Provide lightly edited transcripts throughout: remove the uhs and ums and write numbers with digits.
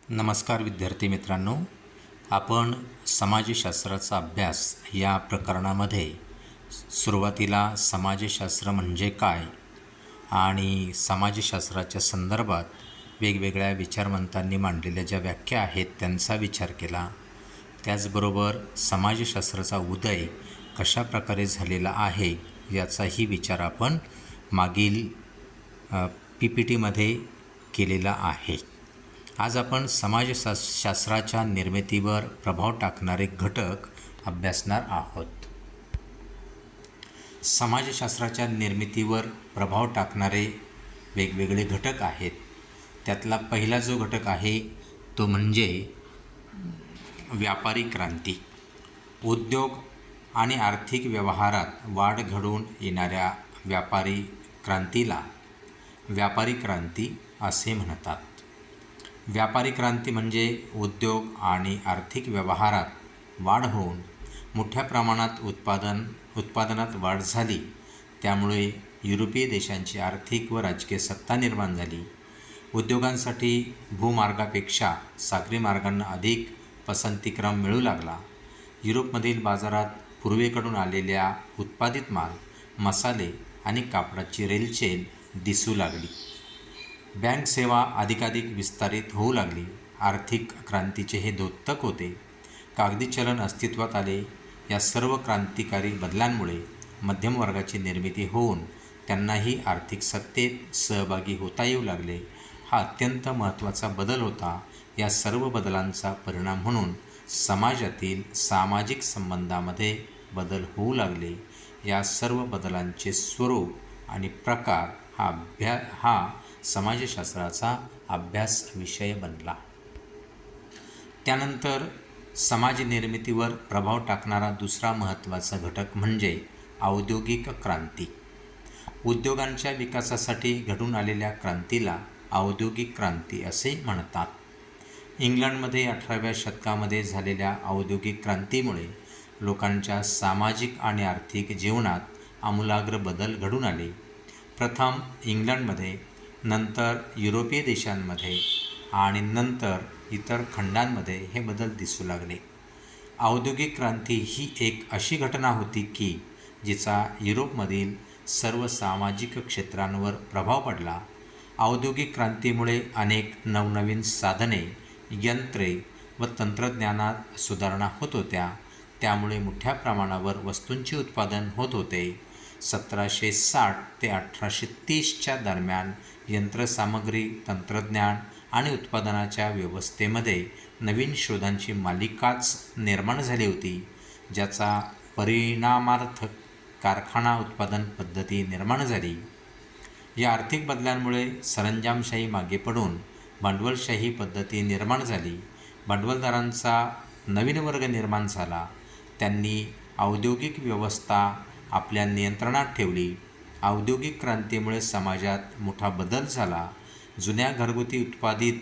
नमस्कार विद्यार्थी मित्रांनो, आपण समाजशास्त्राचा अभ्यास या प्रकरणामध्ये सुरुवातीला समाजशास्त्र म्हणजे काय आणि समाजशास्त्राच्या संदर्भात वेगवेगळ्या विचारवंतांनी मांडलेल्या ज्या व्याख्या आहेत त्यांचा विचार केला. त्याचबरोबर समाजशास्त्राचा उदय कशा प्रकारे झालेला आहे याचाही विचार आपण मागील PPTमध्ये केलेला आहे. आज आपण समाजशास्त्राच्या निर्मितीवर प्रभाव टाकणारे घटक अभ्यासणार आहोत. समाजशास्त्राच्या निर्मितीवर प्रभाव टाकणारे वेगवेगळे घटक आहेत. त्यातला पहिला जो घटक आहे तो म्हणजे व्यापारी क्रांती. उद्योग आणि आर्थिक व्यवहारात वाढ घडून येणाऱ्या व्यापारी क्रांतीला व्यापारी क्रांती असे म्हणतात. व्यापारी क्रांती म्हणजे उद्योग आणि आर्थिक व्यवहारात वाढ होऊन मोठ्या प्रमाणात उत्पादनात वाढ झाली. त्यामुळे युरोपीय देशांची आर्थिक व राजकीय सत्ता निर्माण झाली. उद्योगांसाठी भूमार्गापेक्षा सागरी मार्गांना अधिक पसंतीक्रम मिळू लागला. युरोपमधील बाजारात पूर्वेकडून आलेल्या उत्पादित माल, मसाले आणि कापडाची रेलचेल दिसू लागली. बँक सेवा अधिकाधिक विस्तारित होऊ लागली. आर्थिक क्रांतीचे हे द्योतक होते. कागदी चलन अस्तित्वात आले. या सर्व क्रांतिकारी बदलांमुळे मध्यम वर्गाची निर्मिती होऊन त्यांनाही आर्थिक सत्तेत सहभागी होता येऊ लागले. हा अत्यंत महत्त्वाचा बदल होता. या सर्व बदलांचा परिणाम म्हणून समाजातील सामाजिक संबंधामध्ये बदल होऊ लागले. या सर्व बदलांचे स्वरूप आणि प्रकार हा समाजशास्त्राचा अभ्यास विषय बनला. त्यानंतर समाज निर्मितीवर प्रभाव टाकणारा दुसरा महत्त्वाचा घटक म्हणजे औद्योगिक क्रांती. उद्योगांच्या विकासासाठी घडून आलेल्या क्रांतीला औद्योगिक क्रांती असे म्हणतात. इंग्लंडमध्ये 18व्या शतकामध्ये झालेल्या औद्योगिक क्रांतीमुळे लोकांच्या सामाजिक आणि आर्थिक जीवनात आमूलाग्र बदल घडून आले. प्रथम इंग्लंडमध्ये, नंतर युरोपीय देशांमध्ये आणि नंतर इतर खंडांमध्ये हे बदल दिसू लागले. औद्योगिक क्रांती ही एक अशी घटना होती की जिचा युरोपमधील सर्व सामाजिक क्षेत्रांवर प्रभाव पडला. औद्योगिक क्रांतीमुळे अनेक नवनवीन साधने, यंत्रे व तंत्रज्ञानात सुधारणा होत होत्या. त्यामुळे मोठ्या प्रमाणावर वस्तूंचे उत्पादन होत होते. 1760 ते 1830च्या दरम्यान यंत्रसामग्री, तंत्रज्ञान आणि उत्पादनाच्या व्यवस्थेमध्ये नवीन शोधांची मालिकाच निर्माण झाली होती, ज्याचा परिणामार्थ कारखाना उत्पादन पद्धती निर्माण झाली. या आर्थिक बदलांमुळे सरंजामशाही मागे पडून भांडवलशाही पद्धती निर्माण झाली. भांडवलदारांचा नवीन वर्ग निर्माण झाला. त्यांनी औद्योगिक व्यवस्था आपल्या नियंत्रणात ठेवली. औद्योगिक क्रांतीमुळे समाजात मोठा बदल झाला. जुन्या घरगुती उत्पादित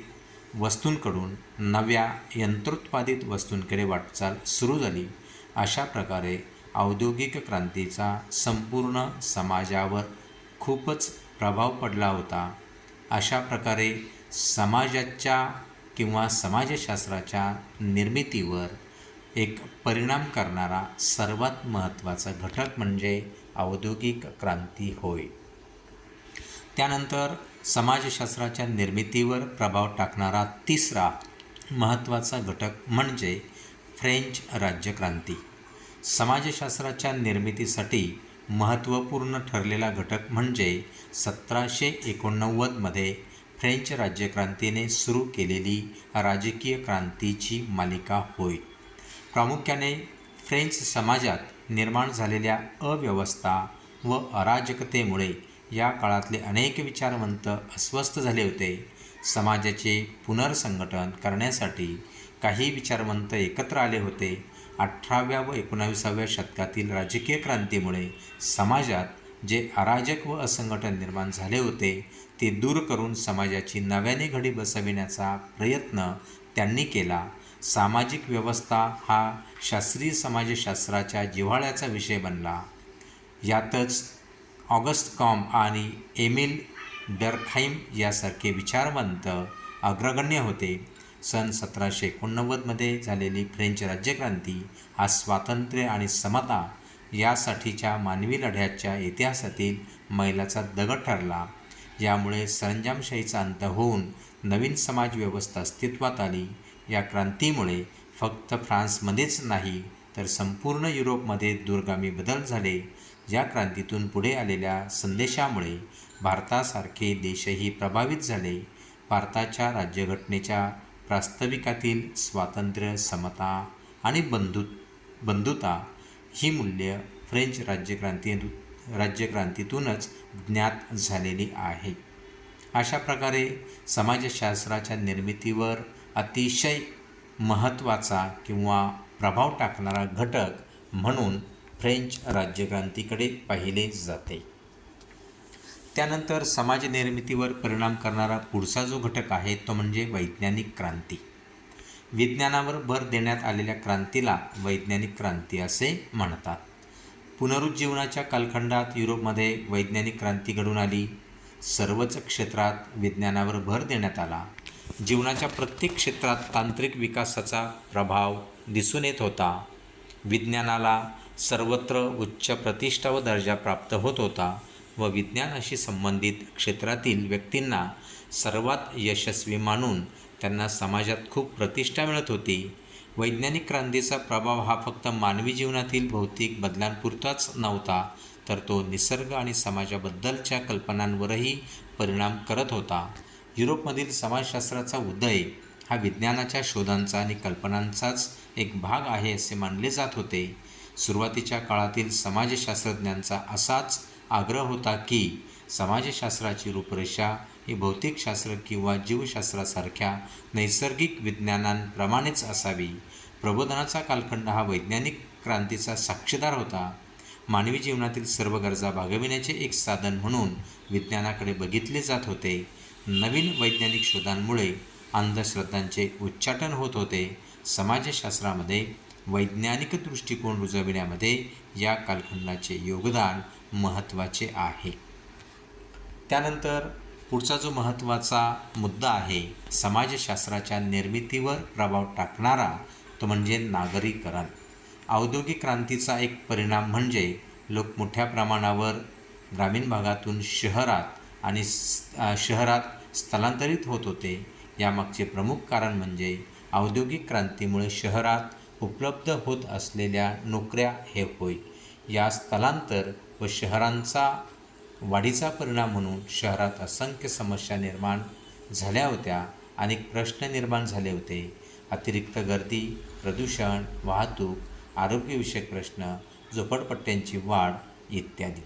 वस्तूंकडून नव्या यंत्रोत्पादित वस्तूंकडे वाटचाल सुरू झाली. अशा प्रकारे औद्योगिक क्रांतीचा संपूर्ण समाजावर खूपच प्रभाव पडला होता. अशा प्रकारे समाजाच्या किंवा समाजशास्त्राच्या निर्मितीवर एक परिणाम करणारा सर्वात महत्त्वाचा घटक म्हणजे औद्योगिक क्रांती होय. त्यानंतर समाजशास्त्राच्या निर्मितीवर प्रभाव टाकणारा तिसरा महत्त्वाचा घटक म्हणजे फ्रेंच राज्यक्रांती. समाजशास्त्राच्या निर्मितीसाठी महत्त्वपूर्ण ठरलेला घटक म्हणजे 1789मध्ये फ्रेंच राज्यक्रांतीने सुरू केलेली राजकीय क्रांतीची मालिका होय. प्रामुख्याने फ्रेंच समाजात निर्माण झालेल्या अव्यवस्था व अराजकतेमुळे या काळातले अनेक विचारवंत अस्वस्थ झाले होते. समाजाचे पुनर्संघटन करण्यासाठी काही विचारवंत एकत्र आले होते. 18व्या व 19व्या शतकातील राजकीय क्रांतीमुळे समाजात जे अराजक व असंघटन निर्माण झाले होते ते दूर करून समाजाची नव्याने घडी बसविण्याचा प्रयत्न त्यांनी केला. सामाजिक व्यवस्था हा शास्त्रीय समाजशास्त्राच्या जिव्हाळ्याचा विषय बनला. यातच ऑगस्ट कॉम्ट आणि एमिल डर्कहाइम यासारखे विचारवंत अग्रगण्य होते. सन 1789मध्ये झालेली फ्रेंच राज्यक्रांती हा स्वातंत्र्य आणि समता यासाठीच्या मानवी लढ्याच्या इतिहासातील मैलाचा दगड ठरला. यामुळे सरंजामशाहीचा अंत होऊन नवीन समाजव्यवस्था अस्तित्वात आली. या क्रांतीमुळे फक्त फ्रान्समध्येच नाही तर संपूर्ण युरोपमध्ये दूरगामी बदल झाले. या क्रांतीतून पुढे आलेल्या संदेशामुळे भारतासारखे देशही प्रभावित झाले. भारताच्या राज्यघटनेच्या प्रास्ताविकातील स्वातंत्र्य, समता आणि बंधुता ही मूल्य फ्रेंच राज्यक्रांतीतूनच ज्ञात झालेली आहे. अशा प्रकारे समाजशास्त्राच्या निर्मितीवर अतिशय महत्त्वाचा किंवा प्रभाव टाकणारा घटक म्हणून फ्रेंच राज्यक्रांतीकडे पाहिले जाते. त्यानंतर समाजनिर्मितीवर परिणाम करणारा पुढचा जो घटक आहे तो म्हणजे वैज्ञानिक क्रांती. विज्ञानावर भर देण्यात आलेल्या क्रांतीला वैज्ञानिक क्रांती असे म्हणतात. पुनरुज्जीवनाच्या कालखंडात युरोपमध्ये वैज्ञानिक क्रांती घडून आली. सर्वच क्षेत्रात विज्ञानावर भर देण्यात आला. जीवनाच्या प्रत्येक क्षेत्रात तांत्रिक विकासाचा प्रभाव दिसून येत होता. विज्ञानाला सर्वत्र उच्च प्रतिष्ठा व दर्जा प्राप्त होत होता व विज्ञानाशी संबंधित क्षेत्रातील व्यक्तींना सर्वात यशस्वी मानून त्यांना समाजात खूप प्रतिष्ठा मिळत होती. वैज्ञानिक क्रांतीचा प्रभाव हा फक्त मानवी जीवनातील भौतिक बदलांपुरताच नव्हता तर तो निसर्ग आणि समाजाबद्दलच्या कल्पनांवरही परिणाम करत होता. युरोपमधील समाजशास्त्राचा उदय हा विज्ञानाच्या शोधांचा आणि कल्पनांचाच एक भाग आहे असे मानले जात होते. सुरुवातीच्या काळातील समाजशास्त्रज्ञांचा असाच आग्रह होता की समाजशास्त्राची रूपरेषा ही भौतिकशास्त्र किंवा जीवशास्त्रासारख्या नैसर्गिक विज्ञानांप्रमाणेच असावी. प्रबोधनाचा कालखंड हा वैज्ञानिक क्रांतीचा साक्षीदार होता. मानवी जीवनातील सर्व गरजा भागविण्याचे एक साधन म्हणून विज्ञानाकडे बघितले जात होते. नवीन वैज्ञानिक शोधांमुळे अंधश्रद्धांचे उच्चाटन होत होते. समाजशास्त्रामध्ये वैज्ञानिक दृष्टिकोन रुजविण्यामध्ये या कालखंडाचे योगदान महत्त्वाचे आहे. त्यानंतर पुढचा जो महत्त्वाचा मुद्दा आहे समाजशास्त्राच्या निर्मितीवर प्रभाव टाकणारा तो म्हणजे नागरीकरण. औद्योगिक क्रांतीचा एक परिणाम म्हणजे लोक मोठ्या प्रमाणावर ग्रामीण भागातून शहरात स्थलांतरित होत होते. यामागचे प्रमुख कारण म्हणजे औद्योगिक क्रांतीमुळे शहरात उपलब्ध होत असलेल्या नोकऱ्या हे होय. या स्थलांतर व शहरांचा वाढीचा परिणाम म्हणून शहरात असंख्य समस्या निर्माण झाल्या होत्या. अनेक प्रश्न निर्माण झाले होते. अतिरिक्त गर्दी, प्रदूषण, वाहतूक, आरोग्यविषयक प्रश्न, झोपडपट्ट्यांची वाढ इत्यादी.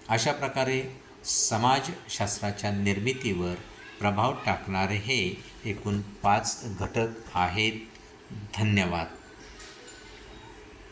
अशा प्रकारे समाजशास्त्राच्या निर्मितीवर प्रभाव टाकणारे हे एकूण 5 घटक आहेत. धन्यवाद.